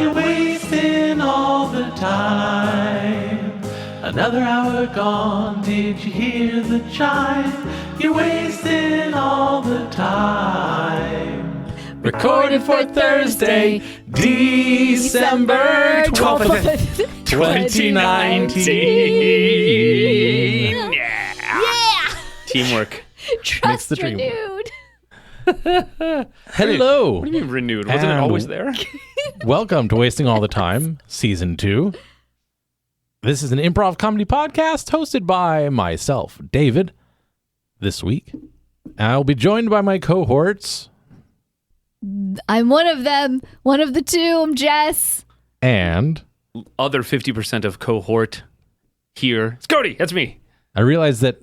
You're wasting all the time. Another hour gone, did you hear the chime? You're wasting all the time. Recorded for Thursday, December 12th, 2019. Yeah! Teamwork. Trust the dream renewed. Hello. What do you mean renewed? Wasn't it And always there? Welcome to Wasting All the Time, Season 2. This is an improv comedy podcast hosted by myself, David. This week, I'll be joined by my cohorts. I'm one of them. One of the two. I'm Jess. And Other 50% of cohort here. It's Cody. That's me. I realized that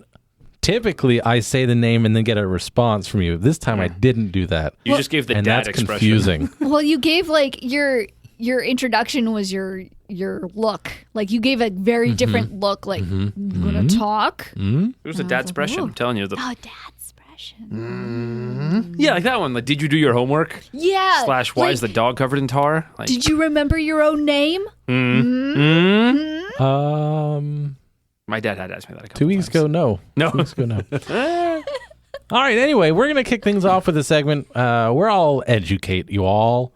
typically I say the name and then get a response from you. This time I didn't do that. You just gave the And dad that's expression. confusing. Well, you gave like your introduction was your look. Like you gave a very different look. Like you gonna talk? It was a dad expression. I'm telling you. Oh, dad's expression. Yeah, like that one. Like, did you do your homework? Yeah. / why is the dog covered in tar? Like, Did you remember your own name? my dad had asked me that a couple 2 weeks times. ago, no. No. 2 weeks ago, no. All right, anyway, we're going to kick things off with a segment where I'll educate you all.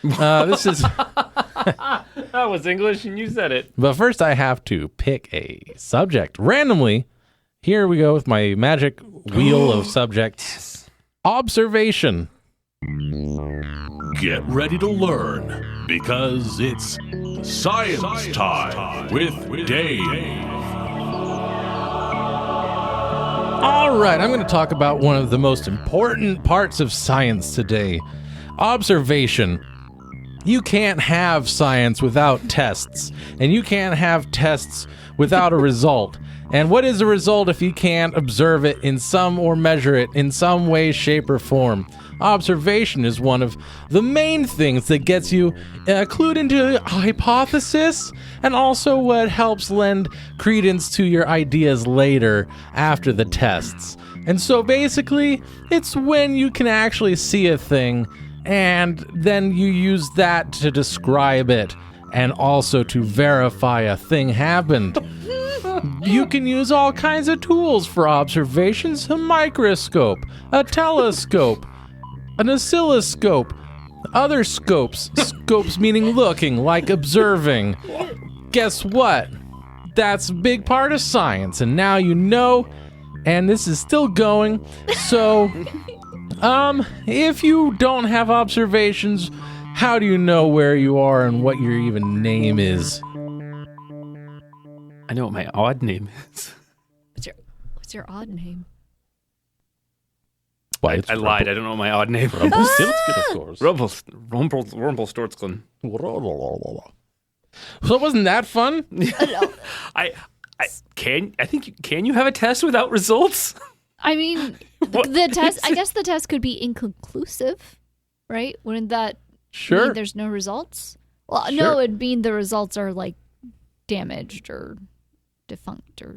This is... That was English and you said it. But first I have to pick a subject randomly. Here we go with my magic wheel of subjects. Observation. Get ready to learn, because it's Science Time with Dave. All right, I'm going to talk about one of the most important parts of science today. Observation. You can't have science without tests, and you can't have tests without a result. And what is a result if you can't observe it in some or measure it in some way, shape, or form? Observation is one of the main things that gets you clued into a hypothesis, and also what helps lend credence to your ideas later after the tests. And so basically, it's when you can actually see a thing, and then you use that to describe it, and also to verify a thing happened. You can use all kinds of tools for observations: a microscope, a telescope, an oscilloscope, other scopes. Scopes meaning looking, like observing. Guess what? That's a big part of science, and now you know, and this is still going. So, if you don't have observations, how do you know where you are and what your even name is? I know what my odd name is. What's your odd name? Why, it's I lied. I don't know what my odd name is. Rumpelstiltskin. So wasn't that fun? Can you have a test without results? I mean, the test. I guess the test could be inconclusive, right? Wouldn't that mean there's no results? Well, no, it'd mean the results are like damaged or defunct or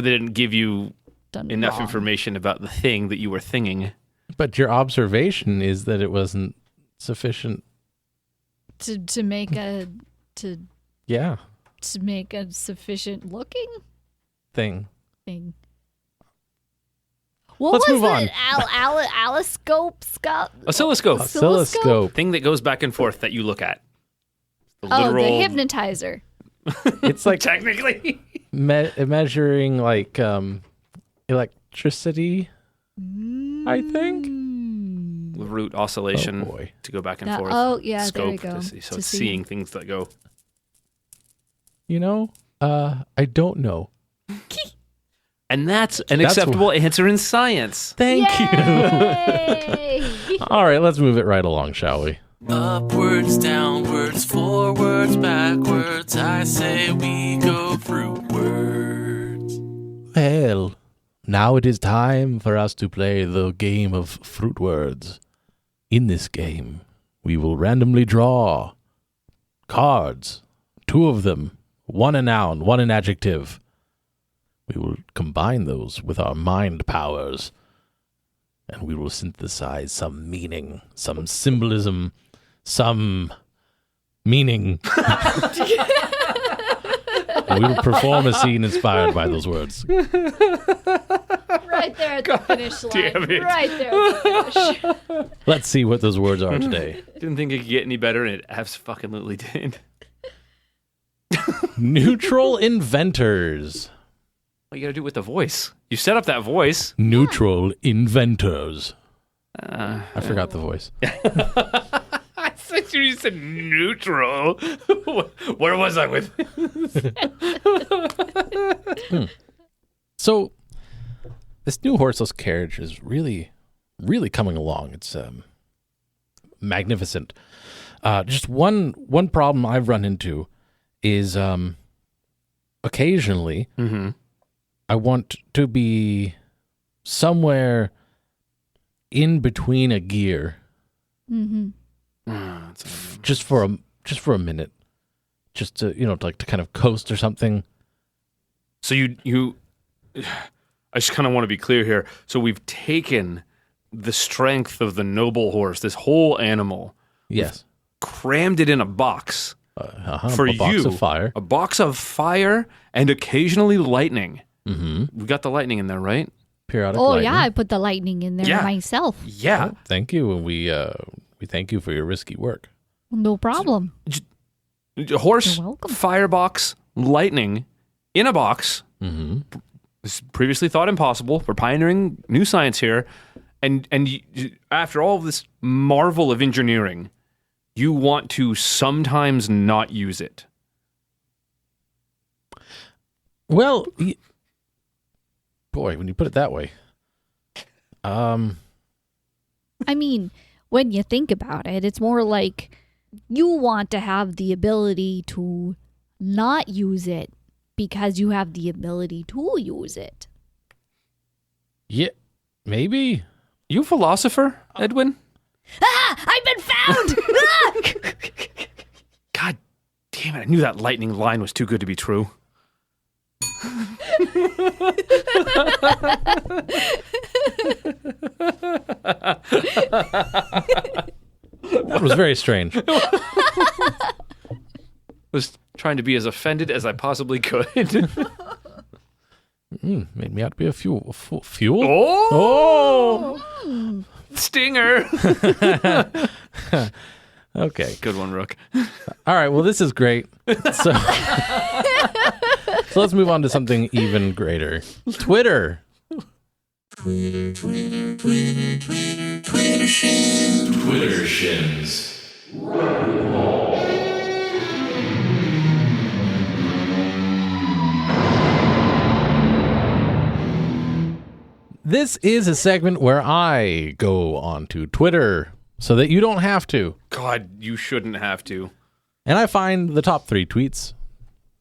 they didn't give you done enough wrong. information about the thing that you were thinging. But your observation is that it wasn't sufficient. to make a Yeah. to make a sufficient looking Thing. thing. What Let's was move on. it? Oscilloscope. Oscilloscope. Thing that goes back and forth that you look at. The Oh, literal... the hypnotizer. It's like Technically. measuring like electricity, I think. Root oscillation Oh, boy. to go back and That- forth. oh, yeah, Scope there you go. to see. So To it's see. seeing things that go. You know, I don't know. And that's an That's acceptable answer in science. Thank you. Yay! All right, let's move it right along, shall we? Upwards, downwards, forwards, backwards, I say we go fruitwards. Well, now it is time for us to play the game of Fruitwards. In this game, we will randomly draw cards, 2 of them, one a noun, one an adjective. We will combine those with our mind powers, and we will synthesize some meaning, some symbolism, some meaning. We will perform a scene inspired by those words. Right there at the finish line. Damn it. Right there at the finish. Let's see what those words are today. Didn't think it could get any better, and it absolutely did. Neutral inventors. What you gotta do with the voice? You set up that voice. Neutral inventors. I forgot the voice. I thought you said neutral. Where was I with? So, this new horseless carriage is really, really coming along. It's magnificent. Just one problem I've run into is occasionally I want to be somewhere in between a gear. Just for a minute, just to to kind of coast or something. So you I just kind of want to be clear here. So we've taken the strength of the noble horse, this whole animal, Yes, crammed it in a box for a box you, of fire. a box of fire, and occasionally lightning. Mm-hmm. We got the lightning in there, right? Periodic. Oh, lightning. yeah, I put the lightning in there myself. Yeah. Oh, thank you, and we thank you for your risky work. No problem. Horse, You're welcome. firebox, lightning in a box. Mm-hmm. This previously thought impossible. We're pioneering new science here. And after all of this marvel of engineering, you want to sometimes not use it. Well, boy, when you put it that way, I mean, when you think about it, it's more like you want to have the ability to not use it because you have the ability to use it. yeah, maybe. You a philosopher, Edwin? I've been found! God damn it, I knew that lightning line was too good to be true. That was very strange. Was trying to be as offended as I possibly could. Made me out to be a fuel. Fuel? Oh! Stinger! Okay. Good one, Rook. All right. Well, this is great. So, so let's move on to something even greater. Twitter. Twitter shins. This is a segment where I go onto Twitter so that you don't have to. God, you shouldn't have to. And I find the top 3 tweets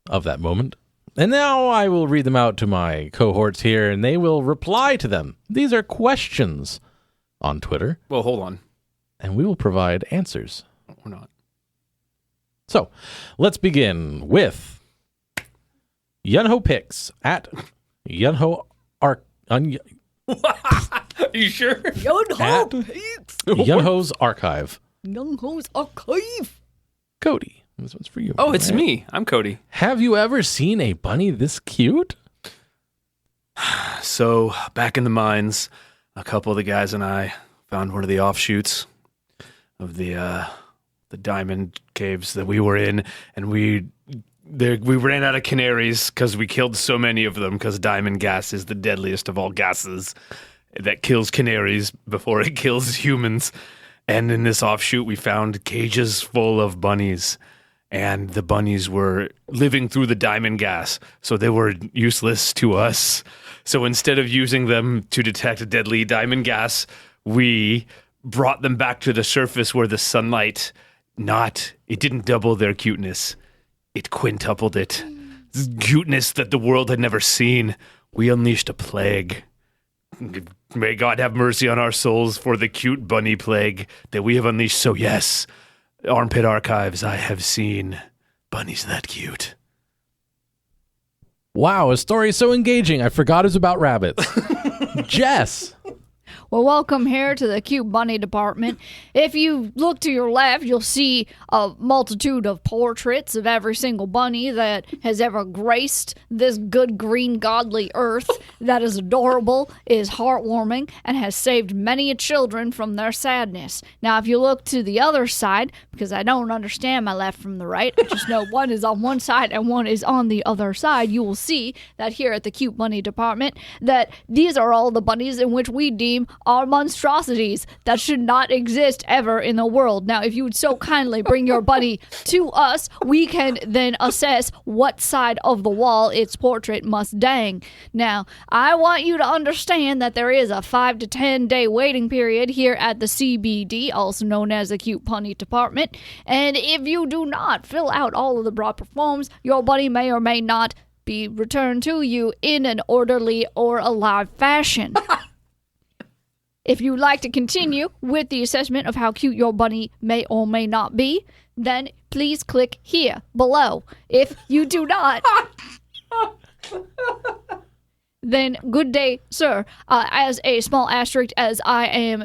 of that moment. And now I will read them out to my cohorts here, and they will reply to them. These are questions on Twitter, Well, hold on. and we will provide answers. We're not. So, let's begin with Yunho Picks at Yunho Arc. Are you sure? At Yunho's Archive. Yunho's Archive. Cody, this one's for you. Oh, it's All right. me. I'm Cody. Have you ever seen a bunny this cute? So, back in the mines, a couple of the guys and I found one of the offshoots of the diamond caves that we were in, and we ran out of canaries because we killed so many of them, because diamond gas is the deadliest of all gases that kills canaries before it kills humans. And in this offshoot, we found cages full of bunnies, and the bunnies were living through the diamond gas, so they were useless to us. So instead of using them to detect deadly diamond gas, we brought them back to the surface where the sunlight, it didn't double their cuteness. It quintupled it. Cuteness that the world had never seen. We unleashed a plague. May God have mercy on our souls for the cute bunny plague that we have unleashed. So yes, Armpit Archives, I have seen bunnies that cute. Wow, a story so engaging. I forgot it was about rabbits. Jess. Well, welcome here to the cute bunny department. If you look to your left, you'll see a multitude of portraits of every single bunny that has ever graced this good green godly earth that is adorable, is heartwarming, and has saved many children from their sadness. Now, if you look to the other side, because I don't understand my left from the right, I just know one is on one side and one is on the other side, you will see that here at the cute bunny department, that these are all the bunnies in which we deem are monstrosities that should not exist ever in the world. Now, if you would so kindly bring your bunny to us, we can then assess what side of the wall its portrait must dang. Now, I want you to understand that there is a 5 to 10 day waiting period here at the CBD, also known as the cute bunny department, and if you do not fill out all of the proper forms, your bunny may or may not be returned to you in an orderly or alive fashion. If you'd like to continue with the assessment of how cute your bunny may or may not be, then please click here below. If you do not, then good day, sir. As a small asterisk, as I am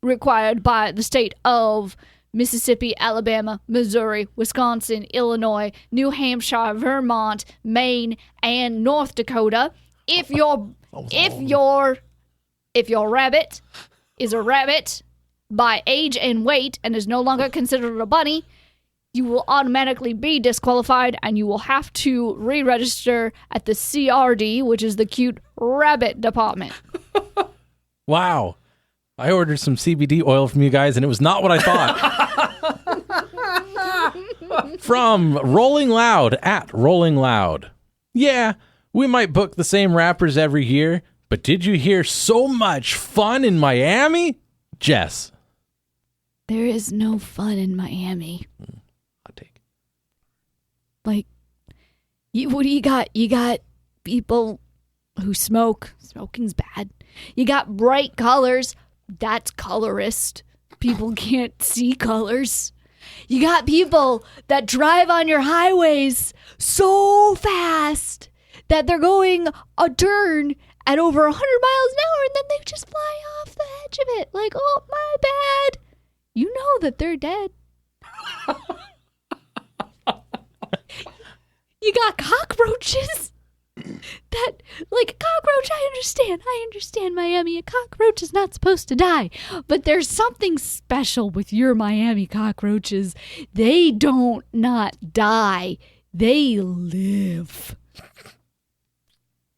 required by the state of Mississippi, Alabama, Missouri, Wisconsin, Illinois, New Hampshire, Vermont, Maine, and North Dakota, if your rabbit is a rabbit by age and weight and is no longer considered a bunny, you will automatically be disqualified and you will have to re-register at the CRD, which is the cute rabbit department. Wow. I ordered some CBD oil from you guys and it was not what I thought. From Rolling Loud at Rolling Loud. Yeah, we might book the same rappers every year, but did you hear so much fun in Miami? Jess. There is no fun in Miami. Hot take. Like, what do you got? You got people who smoke. Smoking's bad. You got bright colors. That's colorist. People can't see colors. You got people that drive on your highways so fast that they're going a turn at over 100 miles an hour, and then they just fly off the edge of it. Like, oh, my bad. You know that they're dead. You got cockroaches. That, like, a cockroach, I understand, Miami. A cockroach is not supposed to die. But there's something special with your Miami cockroaches. They don't not die. They live.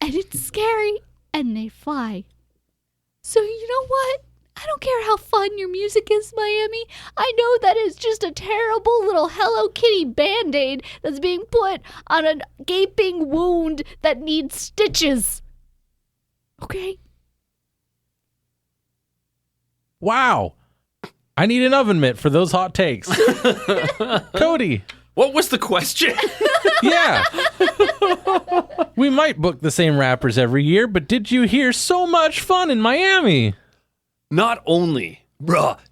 And it's scary. And they fly. So you know what? I don't care how fun your music is, Miami. I know that it's just a terrible little Hello Kitty Band-Aid that's being put on a gaping wound that needs stitches. Okay? Wow. I need an oven mitt for those hot takes. Cody. What was the question? Yeah. We might book the same rappers every year, but did you hear so much fun in Miami? Not only,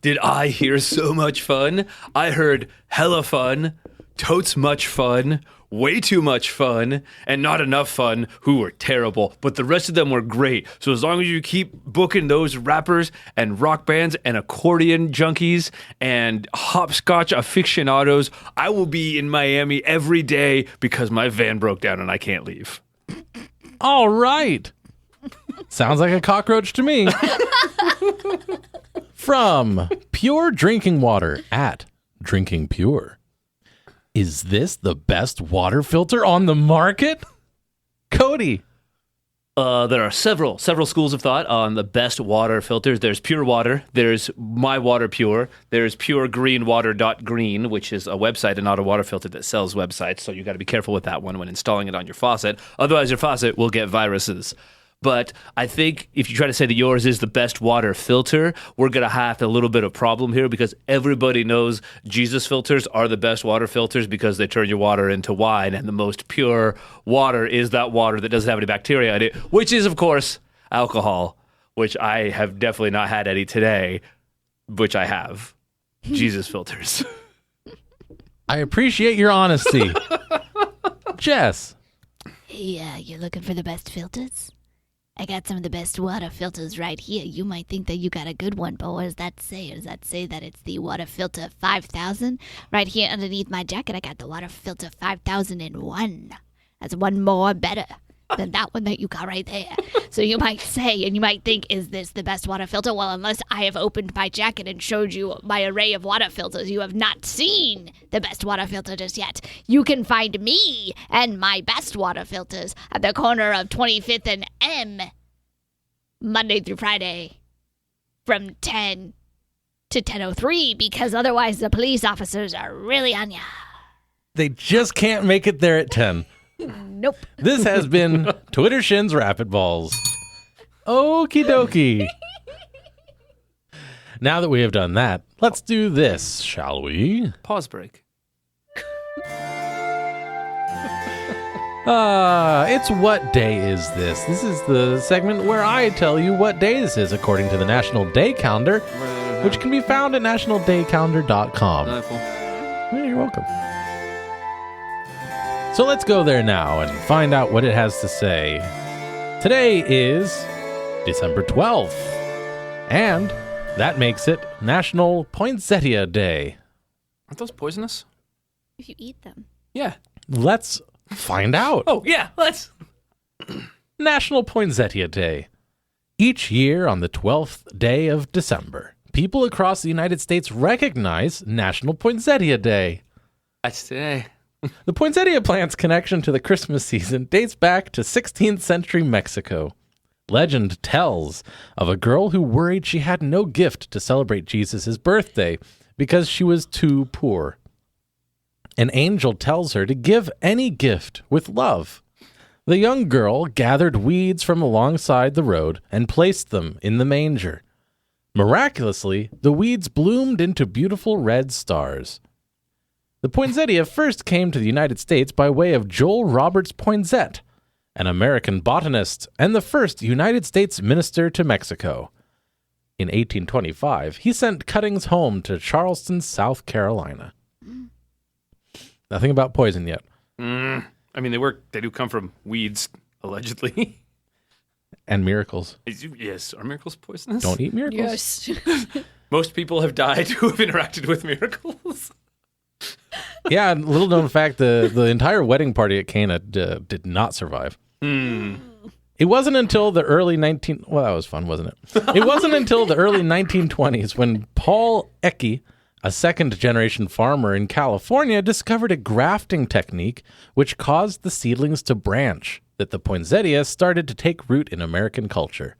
did I hear so much fun, I heard hella fun, totes much fun, way too much fun, and not enough fun, who were terrible, but the rest of them were great. So as long as you keep booking those rappers and rock bands and accordion junkies and hopscotch aficionados, I will be in Miami every day because my van broke down and I can't leave. All right. Sounds like a cockroach to me. From Pure Drinking Water at Drinking Pure. Is this the best water filter on the market? Cody. There are several schools of thought on the best water filters. There's Pure Water, there's My Water Pure, there's puregreenwater.green, which is a website and not a water filter that sells websites, so you got to be careful with that one when installing it on your faucet. Otherwise, your faucet will get viruses. But I think if you try to say that yours is the best water filter, we're going to have a little bit of problem here because everybody knows Jesus filters are the best water filters because they turn your water into wine, and the most pure water is that water that doesn't have any bacteria in it, which is, of course, alcohol, which I have definitely not had any today, which I have. Jesus filters. I appreciate your honesty. Jess. Yeah, you're looking for the best filters? I got some of the best water filters right here. You might think that you got a good one, but what does that say? Does that say that it's the water filter 5000? Right here underneath my jacket, I got the water filter 5001. That's one more better than that one that you got right there. So you might say, and you might think, is this the best water filter? Well, unless I have opened my jacket and showed you my array of water filters, you have not seen the best water filter just yet. You can find me and my best water filters at the corner of 25th and M, Monday through Friday, from 10 to 10:03, because otherwise the police officers are really on ya. They just can't make it there at 10. Nope. This has been Twitter Shin's Rapidballs. Okie dokie. Now that we have done that, let's do this, shall we? Pause break. It's What Day Is This? This is the segment where I tell you what day this is according to the National Day Calendar, which can be found at nationaldaycalendar.com. Yeah, you're welcome. So let's go there now and find out what it has to say. Today is December 12th, and that makes it National Poinsettia Day. Aren't those poisonous? If you eat them. Yeah. Let's find out. Oh, yeah, let's. National Poinsettia Day. Each year on the 12th day of December, people across the United States recognize National Poinsettia Day. That's today. The poinsettia plant's connection to the Christmas season dates back to 16th century Mexico. Legend tells of a girl who worried she had no gift to celebrate Jesus' birthday because she was too poor. An angel tells her to give any gift with love. The young girl gathered weeds from alongside the road and placed them in the manger. Miraculously, the weeds bloomed into beautiful red stars. The poinsettia first came to the United States by way of Joel Roberts Poinsett, an American botanist and the first United States minister to Mexico. In 1825, he sent cuttings home to Charleston, South Carolina. Nothing about poison yet. I mean, they do come from weeds, allegedly. And miracles. Yes, are miracles poisonous? Don't eat miracles. Yes. Most people have died who have interacted with miracles. Yeah, little known fact, the entire wedding party at Cana did not survive. It wasn't until the early well, that was fun, wasn't it? It wasn't until the early 1920s when Paul Ecke, a second-generation farmer in California, discovered a grafting technique which caused the seedlings to branch, that the poinsettia started to take root in American culture.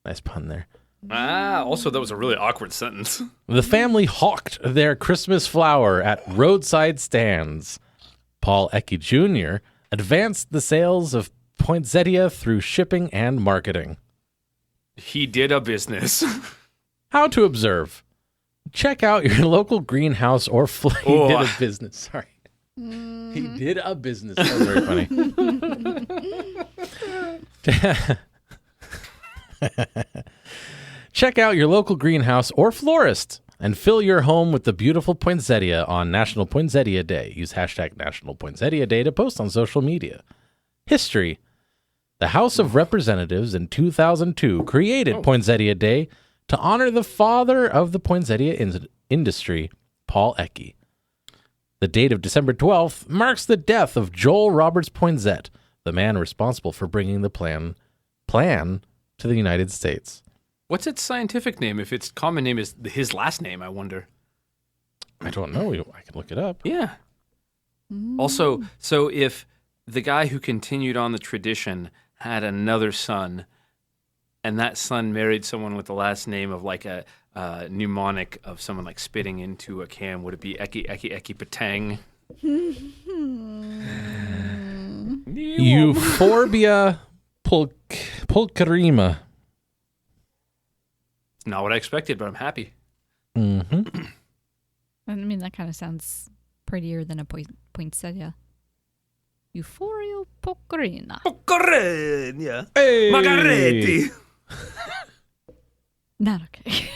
Nice pun there. Also, that was a really awkward sentence. The family hawked their Christmas flower at roadside stands. Paul Ecke Jr. advanced the sales of poinsettia through shipping and marketing. He did a business. How to observe. Check out your local greenhouse or he did a business. Sorry. He did a business. That was very funny. Check out your local greenhouse or florist and fill your home with the beautiful poinsettia on National Poinsettia Day. Use hashtag National Poinsettia Day to post on social media. History. The House of Representatives in 2002 created Poinsettia Day to honor the father of the poinsettia industry, Paul Ecke. The date of December 12th marks the death of Joel Roberts Poinsett, the man responsible for bringing the plan to the United States. What's its scientific name? If its common name is his last name, I wonder. I don't know. I can look it up. Yeah. Also, so if the guy who continued on the tradition had another son, and that son married someone with the last name of like a mnemonic of someone like spitting into a can, would it be Eki Patang? Euphorbia pulcherrima. It's not what I expected, but I'm happy. Mm-hmm. I mean, that kind of sounds prettier than a poinsettia. Euphoria pulcherrima. Pulcherrima. Hey! Margaretti. Not okay.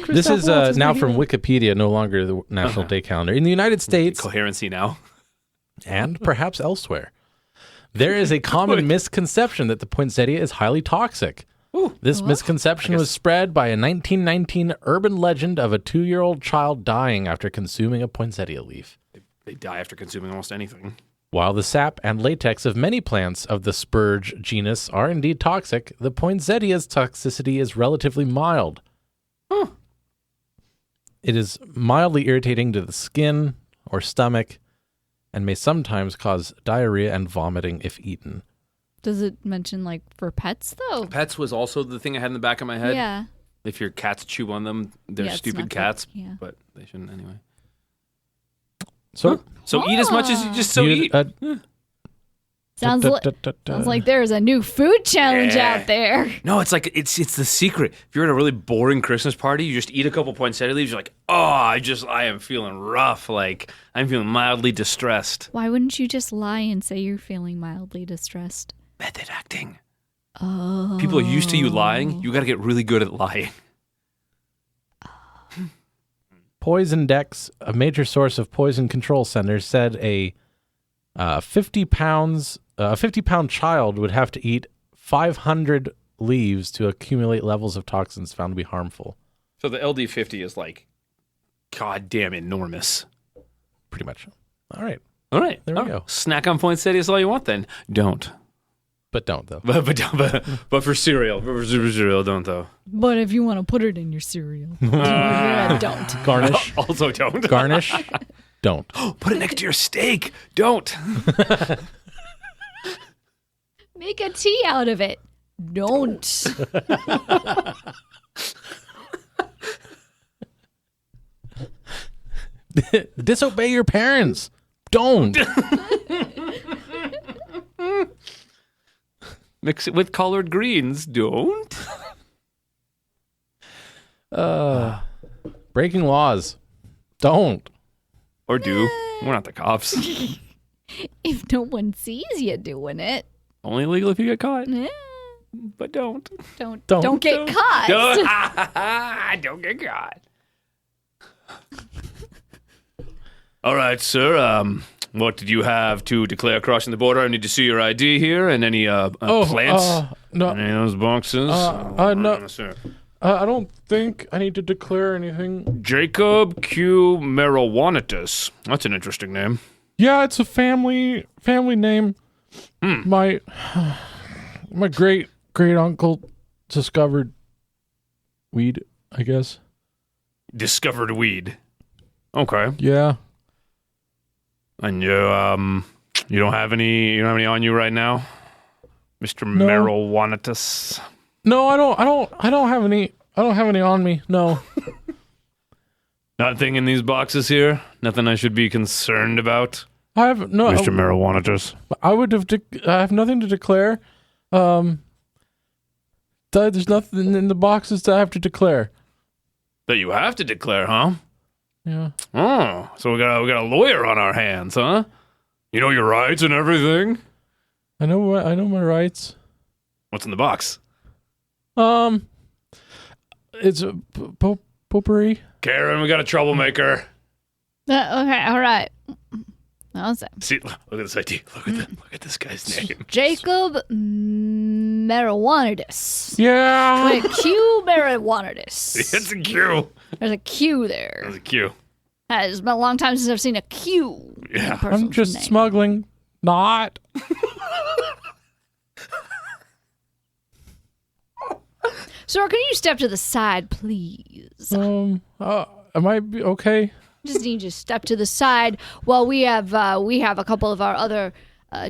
This is now from Wikipedia, no longer the National Day Calendar. In the United States, Coherency now. and perhaps elsewhere, There is a common misconception that the poinsettia is highly toxic. This misconception was spread by a 1919 urban legend of a 2-year-old child dying after consuming a poinsettia leaf. They die after consuming almost anything. While the sap and latex of many plants of the spurge genus are indeed toxic, the poinsettia's toxicity is relatively mild. It is mildly irritating to the skin or stomach and may sometimes cause diarrhea and vomiting if eaten. Does it mention, like, for pets, though? Pets was also the thing I had in the back of my head. Yeah. If your cats chew on them, they're stupid cats, but they shouldn't anyway. So eat as much as you just eat. Sounds like there's a new food challenge out there. No, it's like it's the secret. If you're at a really boring Christmas party, you just eat a couple poinsettia leaves. You're like, I am feeling rough. Like I'm feeling mildly distressed. Why wouldn't you just lie and say you're feeling mildly distressed? Method acting. Oh. People are used to you lying. You got to get really good at lying. Poisondex, a major source of poison control centers, said a 50-pound child would have to eat 500 leaves to accumulate levels of toxins found to be harmful. So the LD50 is like goddamn enormous. Pretty much. All right. There we go. Snack on poinsettia is all you want then. Don't. But don't, though. But for cereal. For cereal, don't, though. But if you want to put it in your cereal, don't. Garnish. Also don't. Garnish. Don't. Put it next to your steak. Don't. Make a tea out of it. Don't. Disobey your parents. Don't. Mix it with collard greens. Don't. Breaking laws. Don't. Or do. We're not the cops. If no one sees you doing it. Only illegal if you get caught. Eh, But don't. Don't get caught. Don't get caught. All right, sir. What did you have to declare crossing the border? I need to see your ID here and any plants. No. Any of those boxes? No. Sir. I don't think I need to declare anything. Jacob Q. Marijuanatus. That's an interesting name. Yeah, it's a family name. My great uncle discovered weed, I guess. Discovered weed. Okay. Yeah. And you don't have any on you right now, Mr. Marijuanatus? No, I don't have any on me. No. Nothing in these boxes here. Nothing I should be concerned about. I have no, Mr. Marijuanatus. I would have. I have nothing to declare. There's nothing in the boxes that I have to declare. That you have to declare, huh? Yeah. Oh, so we got a lawyer on our hands, huh? You know your rights and everything. I know my rights. What's in the box? It's a potpourri. Karen, we got a troublemaker. Okay, all right. See, look at this ID. Look at this guy's name. Jacob Marijuanatus. Yeah. Wait, Q Marijuanatus. It's a Q. There's a Q there. There's a Q. It's been a long time since I've seen a Q. Yeah. I'm just smuggling. Not. Sir, can you step to the side, please? Am I okay? Just need you to step to the side while we have a couple of our other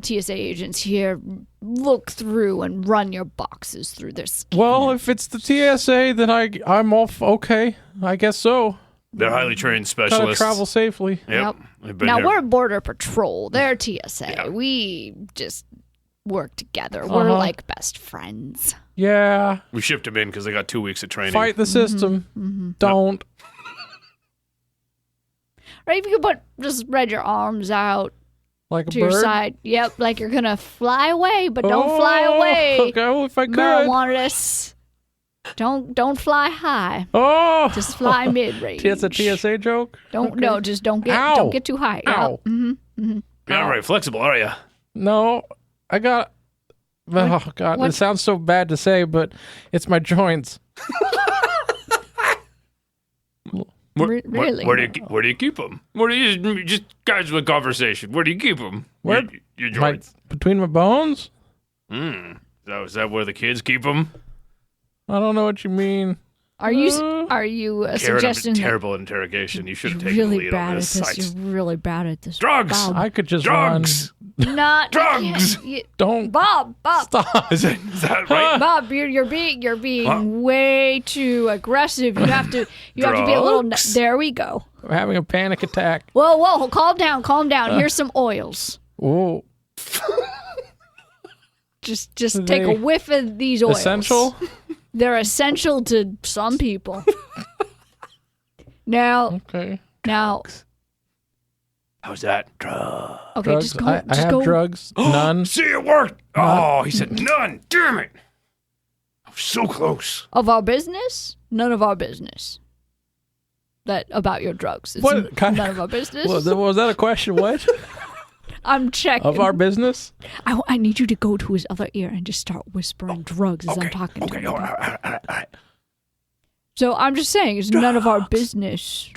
TSA agents here look through and run your boxes through their skin. Well, if it's the TSA, then I'm off. Okay, I guess so. They're highly trained specialists. Gotta travel safely. Yep. Now we're Border Patrol. They're TSA. Yeah. We just work together. We're like best friends. Yeah. We shipped them in because they got 2 weeks of training. Fight the system. Mm-hmm. Don't. Right? If you could just spread your arms out Like a to bird? your side. Yep, like you're gonna fly away, but don't fly away. Okay, well, if I could. Marijuanatus. Don't fly high. Oh. Just fly mid range. It's a TSA joke? No, just don't get too high. Ow. You're not very flexible, are you? No. I got. Oh God, it sounds so bad to say, but it's my joints. Really? Where do you keep them? Where do you just casual conversation? Where do you keep them? Your joints between my bones. Is that where the kids keep them? I don't know what you mean. Are you suggesting terrible interrogation? You should have taken the lead on this. You're really bad at this. Drugs. Bob. I could just drugs. Not drugs. Don't. Bob. Stop. Is that right? Bob, you're being way too aggressive. You have to be a little. There we go. I'm having a panic attack. Whoa! Calm down. Here's some oils. Whoa. Just take a whiff of these oils. Essential? They're essential to some people. Now. How's that? Drugs. Okay, drugs? just go. I have drugs. None. See, it worked. Oh, he said none. Damn it. I was so close. Of our business? None of our business. That about your drugs. It's What kind none of our business. Was that a question? What? I'm checking. Of our business? I need you to go to his other ear and just start whispering drugs as I'm talking to him. All right. So I'm just saying, it's none of our business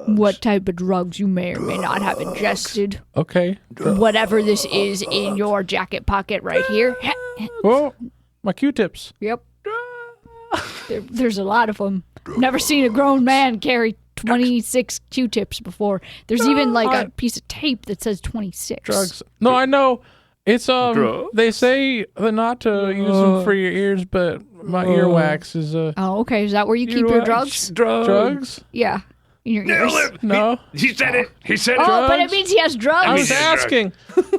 what type of drugs you may or may not have ingested. Okay. Whatever this is in your jacket pocket right here. Whoa, my Q-tips. Yep. There's a lot of them. Never seen a grown man carry 26 Q-tips before. There's even like a piece of tape that says 26. Drugs. No, I know. It's they say not to use them for your ears, but my earwax is Oh, okay. Is that where you keep your drugs? Drugs? Yeah. In your ears. No. He said it. He said it. Oh, but it means he has drugs. I was asking.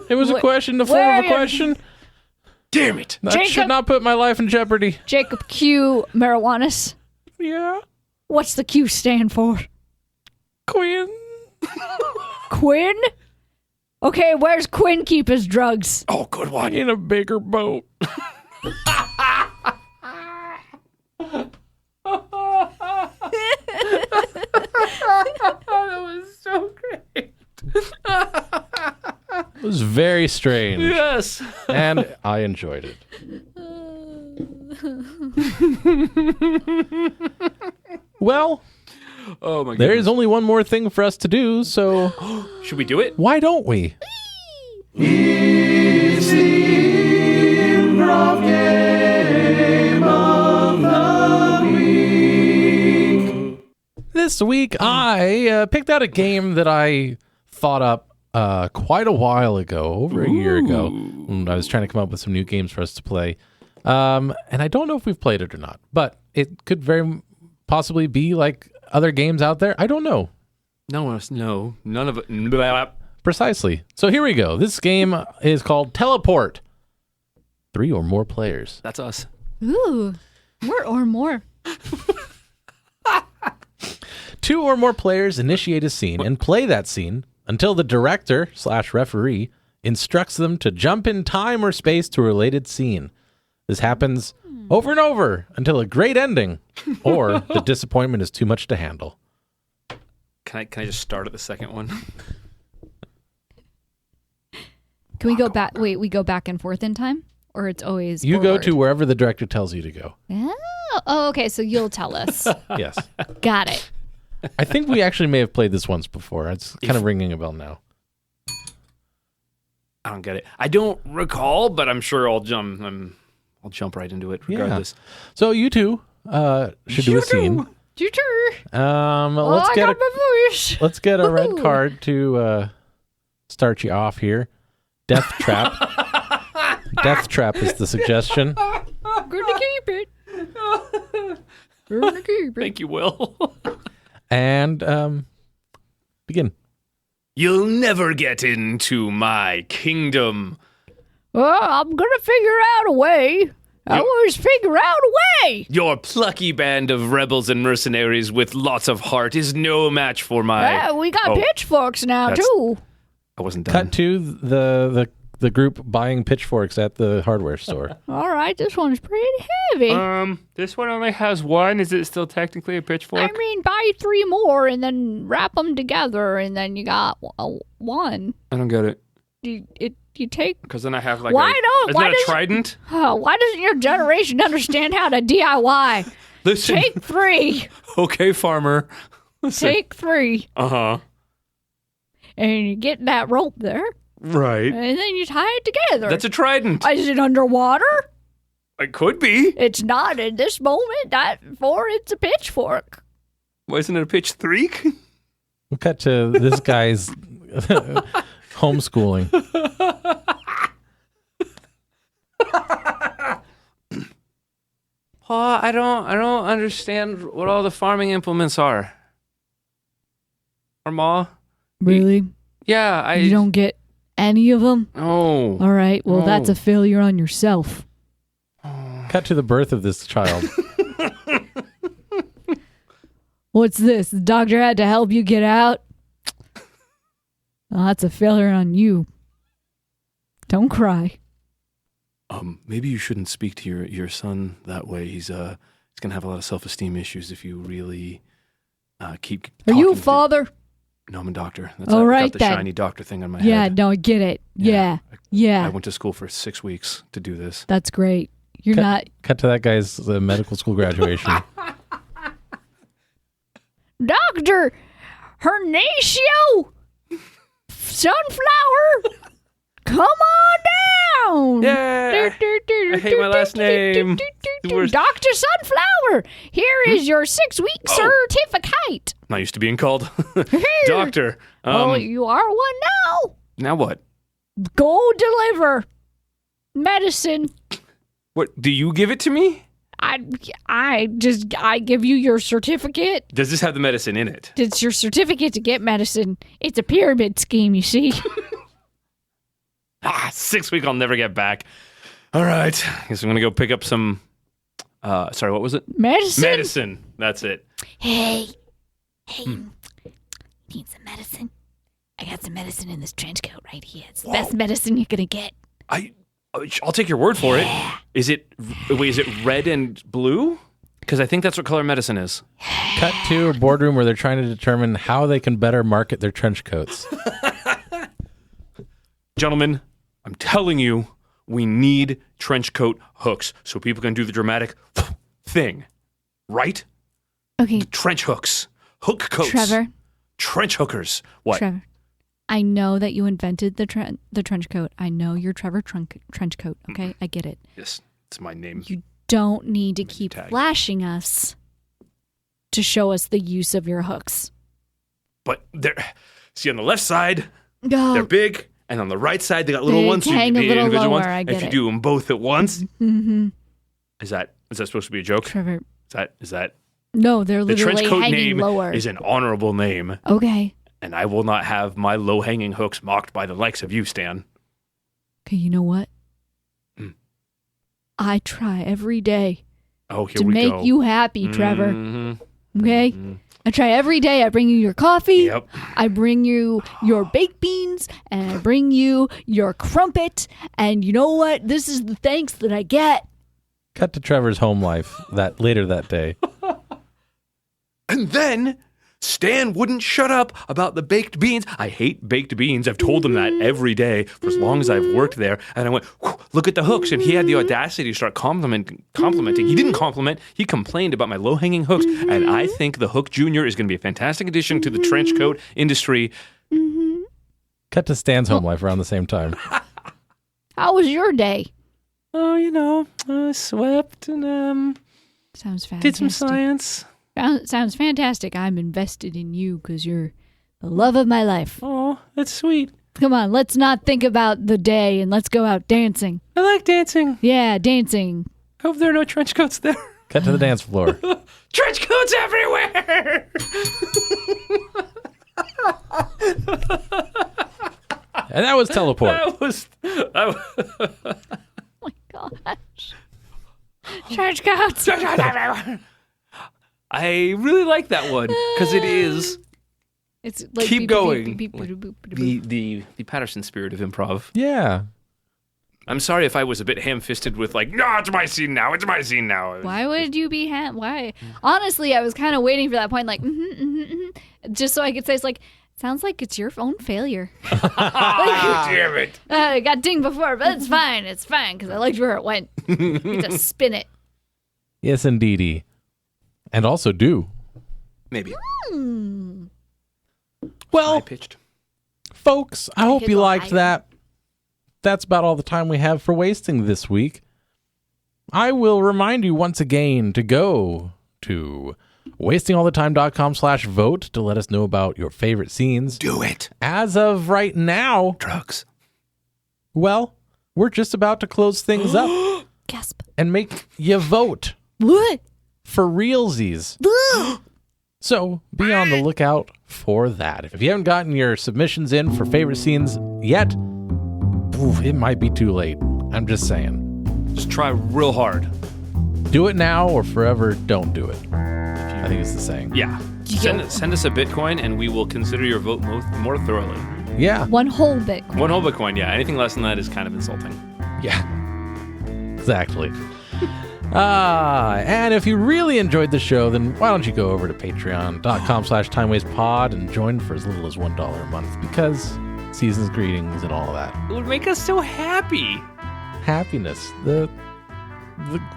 It was a question, the form of a question. Damn it. That should not put my life in jeopardy. Jacob Q. Marijuanas. Yeah. What's the Q stand for? Quinn. Quinn? Okay, where's Quinn keep his drugs? Oh, good one. In a bigger boat. That was so great. It was very strange. Yes. And I enjoyed it. Well, oh my goodness. there is only one more thing for us to do, so should we do it? Why don't we? It's the Improv Game of the Week. This week, I picked out a game that I thought up quite a while ago, over a year ago. I was trying to come up with some new games for us to play. And I don't know if we've played it or not, but it could very possibly be like other games out there. I don't know. No, none of it. Precisely. So here we go. This game is called Teleport. 3 or more players. That's us. Ooh, more or more. 2 or more players initiate a scene and play that scene until the director/referee instructs them to jump in time or space to a related scene. This happens over and over until a great ending or the disappointment is too much to handle. Can I just start at the second one? Can we go back? Wait, we go back and forth in time? Or it's always You forward? go to wherever the director tells you to go. Oh, okay, so you'll tell us. Yes. Got it. I think we actually may have played this once before. It's kind of ringing a bell now. I don't get it. I don't recall, but I'm sure I'll jump right into it regardless. Yeah. So you two should do a scene. Let's get a red card to start you off here. Death Trap. Death Trap is the suggestion. I'm gonna keep it. We're gonna keep it. Thank you, Will. And begin. You'll never get into my kingdom. Well, I'm gonna figure out a way. I always figure out a way. Your plucky band of rebels and mercenaries with lots of heart is no match for my... we got pitchforks now, too. I wasn't done. Cut to the group buying pitchforks at the hardware store. All right, this one's pretty heavy. This one only has one. Is it still technically a pitchfork? I mean, buy 3 more and then wrap them together, and then you got one. I don't get it. You take. Because then I have like why a trident? Why doesn't your generation understand how to DIY? Listen. Take 3. Okay, farmer. Listen. Take 3. Uh-huh. And you get that rope there. Right. And then you tie it together. That's a trident. Is it underwater? It could be. It's not at this moment. It's a pitchfork. Why isn't it a pitch streak? We'll cut to this guy's homeschooling. Pa, I don't understand what all the farming implements are. Or Ma? Really? Yeah, You don't get any of them? Oh. All right. Well, that's a failure on yourself. Cut to the birth of this child. What's this? The doctor had to help you get out? Oh, that's a failure on you. Don't cry. Maybe you shouldn't speak to your son that way. He's gonna have a lot of self-esteem issues if you really keep. Are you a father? No, I'm a doctor. That's All right, got the then. shiny doctor thing on my Yeah, head. no, I get it. Yeah. I went to school for 6 weeks to do this. That's great. You're not. Cut to that guy's medical school graduation. Dr. Hernacio Sunflower, come on down. Yeah. I hate my last name. The worst. Dr. Sunflower, here is your 6-week certificate. Not used to being called doctor. You are one now. Now what? Go deliver medicine. What, do you give it to me? I give you your certificate. Does this have the medicine in it? It's your certificate to get medicine. It's a pyramid scheme, you see. 6 weeks I'll never get back. All right. Guess I'm going to go pick up some, sorry, what was it? Medicine? Medicine. That's it. Hey, need some medicine? I got some medicine in this trench coat right here. It's the best medicine you're going to get. I'll take your word for it. Is it red and blue? Because I think that's what color medicine is. Cut to a boardroom where they're trying to determine how they can better market their trench coats. Gentlemen, I'm telling you, we need trench coat hooks so people can do the dramatic thing. Right? Okay. Trench hooks. Hook coats. Trevor. Trench hookers. What? Trevor. I know that you invented the trench coat. I know you're Trevor Trench Coat, okay? I get it. Yes, it's my name. You don't need to keep tag. flashing us to show us the use of your hooks. But see, on the left side, they're big, and on the right side, they got little ones. Hang a little individual lower, ones. I get if you it. do them both at once, Mm-hmm. is that supposed to be a joke? Trevor. Is that? No, they're The literally trench coat hanging name lower. is an honorable name. Okay. And I will not have my low-hanging hooks mocked by the likes of you, Stan. Okay, you know what? I try every day to make you happy, Trevor. Mm-hmm. Okay? Mm-hmm. I try every day. I bring you your coffee. Yep. I bring you your baked beans, and I bring you your crumpet. And you know what? This is the thanks that I get. Cut to Trevor's home life later that day. And then Stan wouldn't shut up about the baked beans. I hate baked beans. I've told him that every day for as long as I've worked there. And I went, look at the hooks. And he had the audacity to start complimenting. He didn't compliment. He complained about my low-hanging hooks. And I think the Hook Jr. is going to be a fantastic addition to the trench coat industry. Cut to Stan's home life around the same time. How was your day? Oh, I swept and Sounds fantastic. did some science. Sounds fantastic. I'm invested in you because you're the love of my life. Oh, that's sweet. Come on, let's not think about the day and let's go out dancing. I like dancing. Yeah, dancing. Hope there are no trench coats there. Cut to the dance floor. Trench coats everywhere! And that was teleport. That was Oh my gosh. Trench coats. I really like that one because it is It's like keep beep, going. beep, beep, beep, beep, beep, beep. the Patterson spirit of improv. Yeah. I'm sorry if I was a bit ham-fisted with like, no, it's my scene now. It's my scene now. Why would you be why? Honestly, I was kind of waiting for that point, like, just so I could say it's like, Sounds like it's your own failure. Damn it. I got dinged before, but it's fine. It's fine because I liked where it went. You get to spin it. Yes, indeedy. And also do. Maybe. Well, High-pitched. folks, I hope could you go liked higher. that. That's about all the time we have for wasting this week. I will remind you once again to go to wastingallthetime.com/vote to let us know about your favorite scenes. Do it. As of right now, Drugs. well, we're just about to close things up Gasp. and make you vote What? for realsies. So be on the lookout for that. If you haven't gotten your submissions in for favorite scenes yet, it might be too late. I'm just saying. Just try real hard. Do it now or forever don't do it. I think it's the saying. Yeah. Send us a Bitcoin and we will consider your vote more thoroughly. Yeah. One whole Bitcoin. One whole Bitcoin, yeah. Anything less than that is kind of insulting. Yeah. Exactly. And if you really enjoyed the show, then why don't you go over to patreon.com/timewastepod and join for as little as $1 a month, because season's greetings and all of that. It would make us so happy. Happiness, the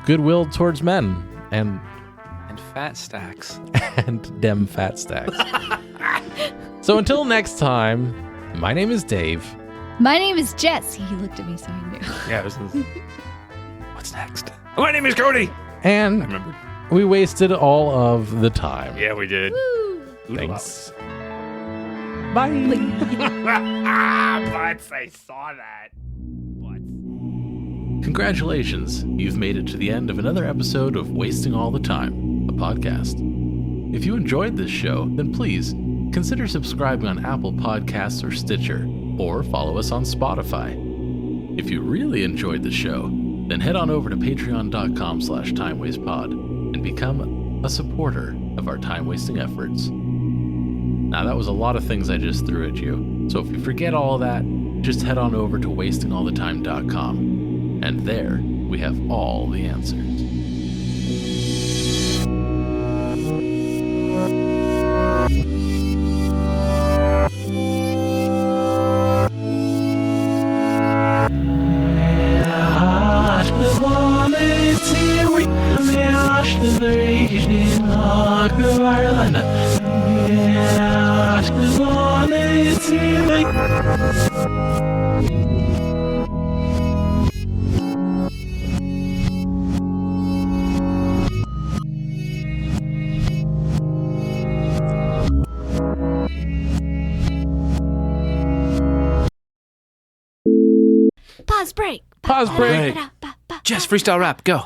goodwill towards men, and fat stacks. and dem fat stacks. So until next time, my name is Dave. My name is Jess. He looked at me so he knew. Yeah, what's next? My name is Cody. And I remembered. we wasted all of the time. Yeah, we did. Woo. Thanks. Bye. Butts, I saw that. Butts. Congratulations, you've made it to the end of another episode of Wasting All the Time, a podcast. If you enjoyed this show, then please consider subscribing on Apple Podcasts or Stitcher, or follow us on Spotify. If you really enjoyed the show, then head on over to patreon.com/timewastepod and become a supporter of our time-wasting efforts. Now, that was a lot of things I just threw at you, so if you forget all of that, just head on over to wastingallthetime.com, and there we have all the answers. Pause break. Pause break. Jess, freestyle rap, go.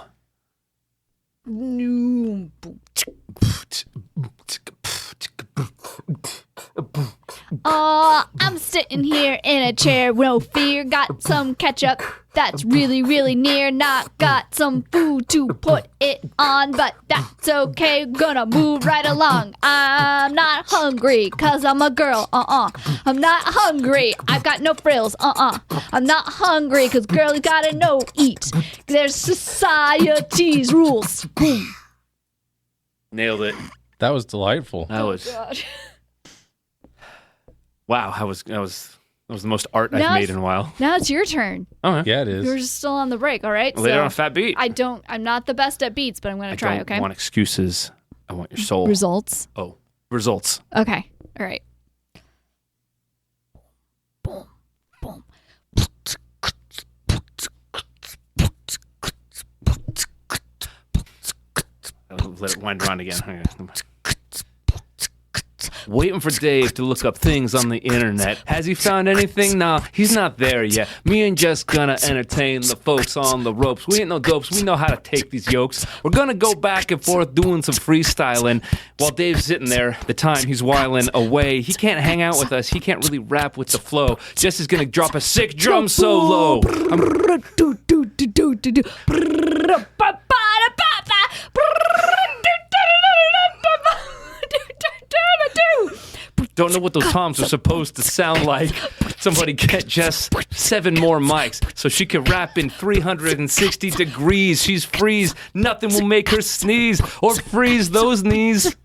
I'm sitting here in a chair, no fear. Got some ketchup that's really, really near. Not got some food to put it on, but that's okay. Gonna move right along. I'm not hungry, cause I'm a girl. I'm not hungry. I've got no frills. I'm not hungry, cause girls gotta know eat. There's society's rules. Boom. Nailed it. That was delightful. That was. God. Wow, that was the most art Now I've made it's- in a while. Now it's your turn. Okay. Yeah, it is. You're still on the break, all right? Later on a fat beat. I'm not the best at beats, but I'm gonna try, I don't okay? want excuses. I want your soul. Results. Oh, results. Okay. All right. Boom. Boom. Let it wind around again. Okay. Waiting for Dave to look up things on the internet. Has he found anything? Nah, he's not there yet. Me and Jess gonna entertain the folks on the ropes. We ain't no dopes. We know how to take these yokes. We're gonna go back and forth doing some freestyling while Dave's sitting there. The time he's whiling away. He can't hang out with us. He can't really rap with the flow. Jess is gonna drop a sick drum solo. Don't know what those toms are supposed to sound like. Somebody get Jess 7 more mics so she can rap in 360 degrees. She's freeze. Nothing will make her sneeze or freeze those knees.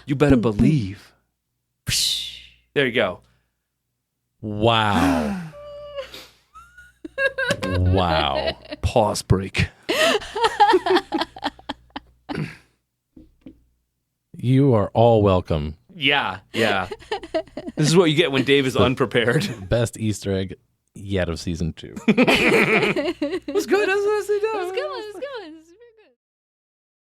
You better believe. There you go. Wow. Wow. Pause break. You are all welcome. Yeah. This is what you get when Dave is unprepared. Best Easter egg yet of season 2. It was good. It was Let's go.